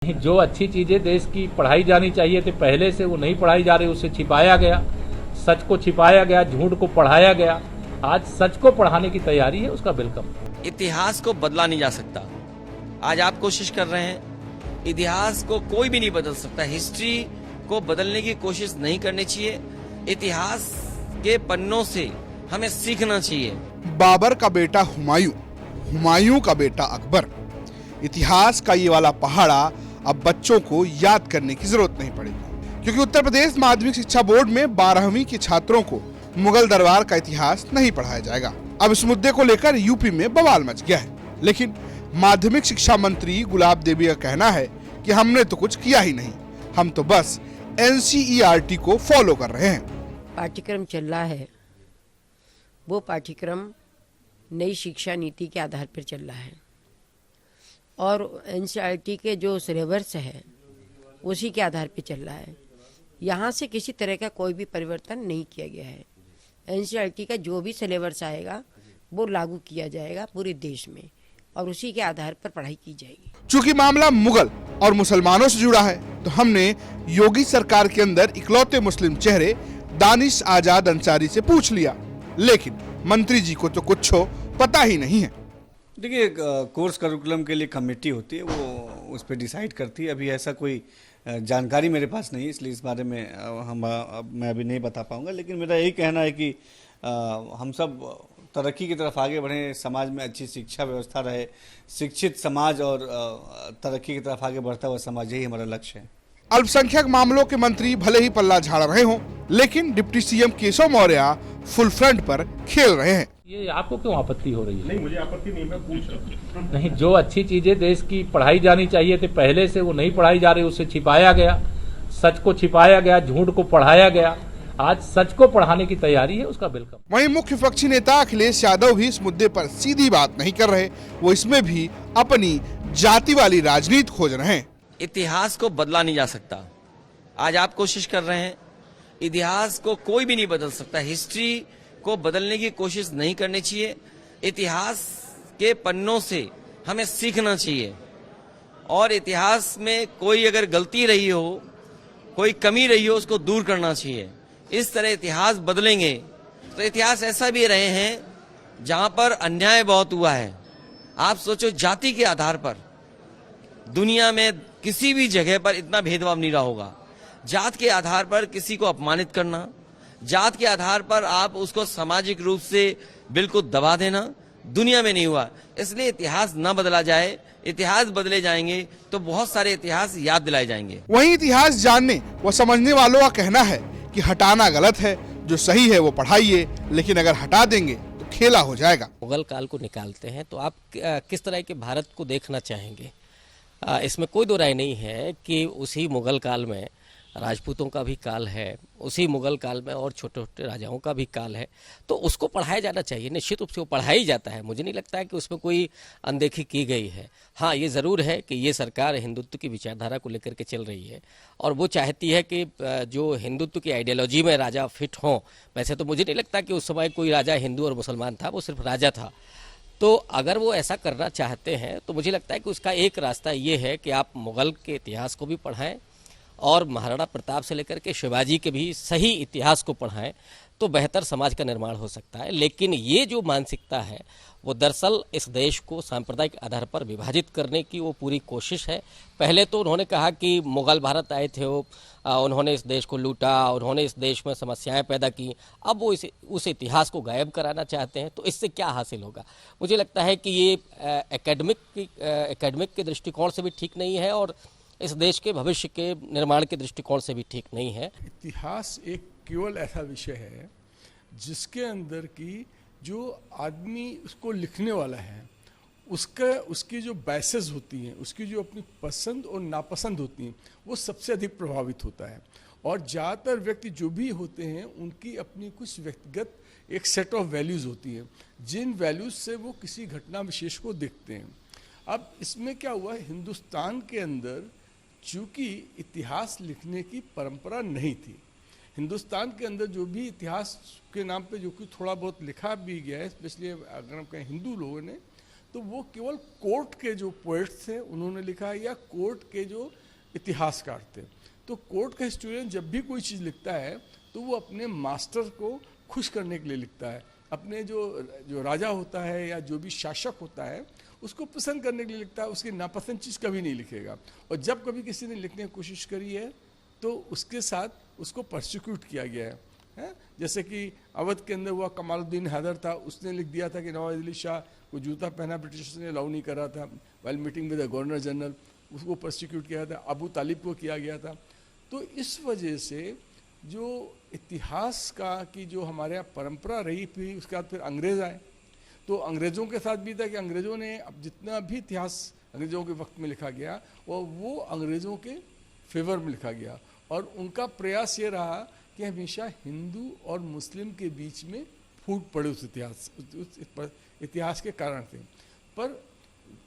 जो अच्छी चीजें देश की पढ़ाई जानी चाहिए थी पहले से वो नहीं पढ़ाई जा रही, उसे छिपाया गया, सच को छिपाया गया, झूठ को पढ़ाया गया। आज सच को पढ़ाने की तैयारी है, उसका वेलकम। इतिहास को बदला नहीं जा सकता। आज आप कोशिश कर रहे हैं, इतिहास को कोई भी नहीं बदल सकता। हिस्ट्री को बदलने की कोशिश नहीं करनी चाहिए। इतिहास के पन्नों से हमें सीखना चाहिए। बाबर का बेटा हुमायूं, हुमायूं का बेटा अकबर। इतिहास का ये वाला पहाड़ा अब बच्चों को याद करने की जरूरत नहीं पड़ेगी, क्योंकि उत्तर प्रदेश माध्यमिक शिक्षा बोर्ड में 12वीं के छात्रों को मुगल दरबार का इतिहास नहीं पढ़ाया जाएगा। अब इस मुद्दे को लेकर यूपी में बवाल मच गया है, लेकिन माध्यमिक शिक्षा मंत्री गुलाब देवी का कहना है कि हमने तो कुछ किया ही नहीं, हम तो बस NCERT को फॉलो कर रहे हैं। पाठ्यक्रम चल रहा है, वो पाठ्यक्रम नई शिक्षा नीति के आधार पर चल रहा है और NCERT के जो सिलेबस है उसी के आधार पर चल रहा है। यहाँ से किसी तरह का कोई भी परिवर्तन नहीं किया गया है। NCERT का जो भी सिलेबस आएगा वो लागू किया जाएगा पूरे देश में और उसी के आधार पर पढ़ाई की जाएगी। चूंकि मामला मुगल और मुसलमानों से जुड़ा है, तो हमने योगी सरकार के अंदर इकलौते मुस्लिम चेहरे दानिश आजाद अंसारी से पूछ लिया, लेकिन मंत्री जी को तो कुछ पता ही नहीं है। देखिए, कोर्स करिकुलम के लिए कमेटी होती है, वो उस पर डिसाइड करती है। अभी ऐसा कोई जानकारी मेरे पास नहीं है, इसलिए इस बारे में मैं अभी नहीं बता पाऊंगा। लेकिन मेरा यही कहना है कि हम सब तरक्की की तरफ आगे बढ़ें, समाज में अच्छी शिक्षा व्यवस्था रहे, शिक्षित समाज और तरक्की की तरफ आगे बढ़ता हुआ समाज, यही हमारा लक्ष्य है। अल्पसंख्यक मामलों के मंत्री भले ही पल्ला झाड़ रहे हों, लेकिन deputy CM Keshav Maurya full front पर खेल रहे हैं। ये आपको क्यों आपत्ति हो रही है? नहीं, मुझे आपत्ति नहीं, मैं पूछ रहा हूँ। नहीं, जो अच्छी चीजें देश की पढ़ाई जानी चाहिए थी पहले से वो नहीं पढ़ाई जा रही, उसे छिपाया गया, सच को छिपाया गया, झूठ को पढ़ाया गया। आज सच को पढ़ाने की तैयारी है, उसका वेलकम। वहीं मुख्य विपक्षी नेता अखिलेश यादव भी इस मुद्दे पर सीधी बात नहीं कर रहे, वो इसमें भी अपनी जाति वाली राजनीति खोज रहे हैं। इतिहास को बदला नहीं जा सकता। आज आप कोशिश कर रहे हैं, इतिहास को कोई भी नहीं बदल सकता। हिस्ट्री को बदलने की कोशिश नहीं करनी चाहिए। इतिहास के पन्नों से हमें सीखना चाहिए और इतिहास में कोई अगर गलती रही हो, कोई कमी रही हो, उसको दूर करना चाहिए। इस तरह इतिहास बदलेंगे तो इतिहास ऐसा भी रहे हैं जहां पर अन्याय बहुत हुआ है। आप सोचो, जाति के आधार पर दुनिया में किसी भी जगह पर इतना भेदभाव नहीं रहा होगा। जात के आधार पर किसी को अपमानित करना, जात के आधार पर आप उसको सामाजिक रूप से बिल्कुल दबा देना, दुनिया में नहीं हुआ। इसलिए इतिहास न बदला जाए। इतिहास बदले जाएंगे तो बहुत सारे इतिहास याद दिलाए जाएंगे। वहीं इतिहास जानने व समझने वालों का कहना है कि हटाना गलत है, जो सही है वो पढ़ाइए, लेकिन अगर हटा देंगे तो खेला हो जाएगा। मुगल काल को निकालते हैं तो आप किस तरह के भारत को देखना चाहेंगे? इसमें कोई दो राय नहीं है कि उसी मुगल काल में राजपूतों का भी काल है, उसी मुगल काल में और छोटे छोटे राजाओं का भी काल है, तो उसको पढ़ाया जाना चाहिए। निश्चित रूप से वो पढ़ाया ही जाता है, मुझे नहीं लगता है कि उसमें कोई अनदेखी की गई है। हाँ, ये ज़रूर है कि ये सरकार हिंदुत्व की विचारधारा को लेकर के चल रही है और वो चाहती है कि जो हिंदुत्व की आइडियोलॉजी में राजा फिट हों। वैसे तो मुझे नहीं लगता कि उस समय कोई राजा हिंदू और मुसलमान था, वो सिर्फ राजा था। तो अगर वो ऐसा करना चाहते हैं तो मुझे लगता है कि उसका एक रास्ता ये है कि आप मुगल के इतिहास को भी पढ़ाएं और महाराणा प्रताप से लेकर के शिवाजी के भी सही इतिहास को पढ़ाएं, तो बेहतर समाज का निर्माण हो सकता है। लेकिन ये जो मानसिकता है वो दरअसल इस देश को सांप्रदायिक आधार पर विभाजित करने की वो पूरी कोशिश है। पहले तो उन्होंने कहा कि मुगल भारत आए थे, उन्होंने इस देश को लूटा, उन्होंने इस देश में समस्याएं पैदा की। अब वो उस इतिहास को गायब कराना चाहते हैं, तो इससे क्या हासिल होगा? मुझे लगता है कि ये एकेडमिक के दृष्टिकोण से भी ठीक नहीं है और इस देश के भविष्य के निर्माण के दृष्टिकोण से भी ठीक नहीं है। इतिहास एक केवल ऐसा विषय है जिसके अंदर की जो आदमी उसको लिखने वाला है उसकी जो बैसेस होती हैं, उसकी जो अपनी पसंद और नापसंद होती हैं, वो सबसे अधिक प्रभावित होता है। और ज़्यादातर व्यक्ति जो भी होते हैं उनकी अपनी कुछ व्यक्तिगत एक सेट ऑफ वैल्यूज़ होती हैं, जिन वैल्यूज़ से वो किसी घटना विशेष को देखते हैं। अब इसमें क्या हुआ है, हिंदुस्तान के अंदर चूँकि इतिहास लिखने की परंपरा नहीं थी, हिंदुस्तान के अंदर जो भी इतिहास के नाम पे जो कुछ थोड़ा बहुत लिखा भी गया है, स्पेशली अगर हम कहें हिंदू लोगों ने, तो वो केवल कोर्ट के जो पोएट्स थे उन्होंने लिखा है, या कोर्ट के जो इतिहासकार थे। तो कोर्ट का हिस्टोरियन जब भी कोई चीज़ लिखता है तो वो अपने मास्टर को खुश करने के लिए लिखता है, अपने जो राजा होता है या जो भी शासक होता है उसको पसंद करने के लिए लिखता है, उसकी नापसंद चीज़ कभी नहीं लिखेगा। और जब कभी किसी ने लिखने की कोशिश करी है तो उसके साथ उसको प्रोसिक्यूट किया गया है। जैसे कि अवध के अंदर हुआ, कमालुद्दीन हैदर था, उसने लिख दिया था कि नवाज अली शाह को जूता पहना ब्रिटिश ने अलाउ नहीं करा था, while meeting with the governor general, उसको प्रोसिक्यूट किया था। अबू तालिब को किया गया था। तो इस वजह से जो इतिहास की जो हमारे यहाँ परंपरा रही थी, उसके बाद फिर अंग्रेज़ आए, तो अंग्रेज़ों के साथ भी था कि अंग्रेज़ों ने अब जितना भी इतिहास अंग्रेज़ों के वक्त में लिखा गया वो अंग्रेज़ों के फेवर में लिखा गया, और उनका प्रयास ये रहा कि हमेशा हिंदू और मुस्लिम के बीच में फूट पड़े उस इतिहास के कारण से। पर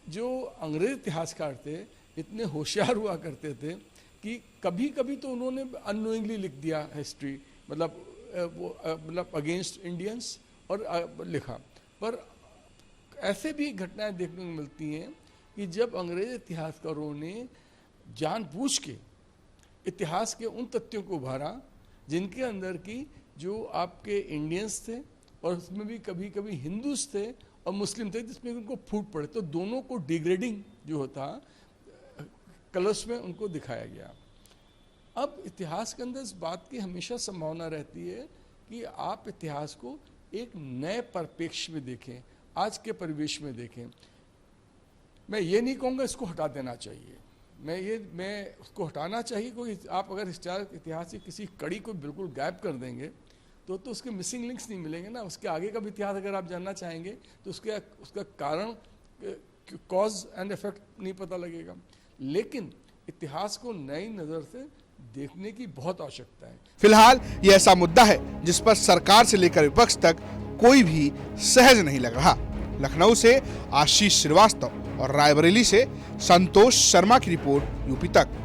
जो अंग्रेज इतिहासकार थे इतने होशियार हुआ करते थे कि कभी कभी तो उन्होंने अननोइंगली लिख दिया हिस्ट्री, मतलब अगेंस्ट इंडियंस और लिखा। पर ऐसे भी घटनाएं देखने को मिलती हैं कि जब अंग्रेज इतिहासकारों ने जानबूझ के इतिहास के उन तथ्यों को उभारा जिनके अंदर की जो आपके इंडियंस थे और उसमें भी कभी कभी हिंदूज थे और मुस्लिम थे, जिसमें उनको फूट पड़े, तो दोनों को डिग्रेडिंग जो होता कलर्स में उनको दिखाया गया। अब इतिहास के अंदर इस बात की हमेशा संभावना रहती है कि आप इतिहास को एक नए परिप्रेक्ष्य में देखें, आज के परिवेश में देखें। मैं ये नहीं कहूँगा इसको हटा देना चाहिए, मैं उसको हटाना चाहिए, कोई आप अगर इतिहास की किसी कड़ी को बिल्कुल गायब कर देंगे तो उसके मिसिंग लिंक्स नहीं मिलेंगे ना। उसके आगे का भी इतिहास अगर आप जानना चाहेंगे तो उसका कारण, कॉज एंड इफेक्ट नहीं पता लगेगा। लेकिन इतिहास को नई नज़र से देखने की बहुत आवश्यकता है। फिलहाल ये ऐसा मुद्दा है जिस पर सरकार से लेकर विपक्ष तक कोई भी सहज नहीं लग रहा। लखनऊ से आशीष श्रीवास्तव और रायबरेली से संतोष शर्मा की रिपोर्ट, यूपी तक।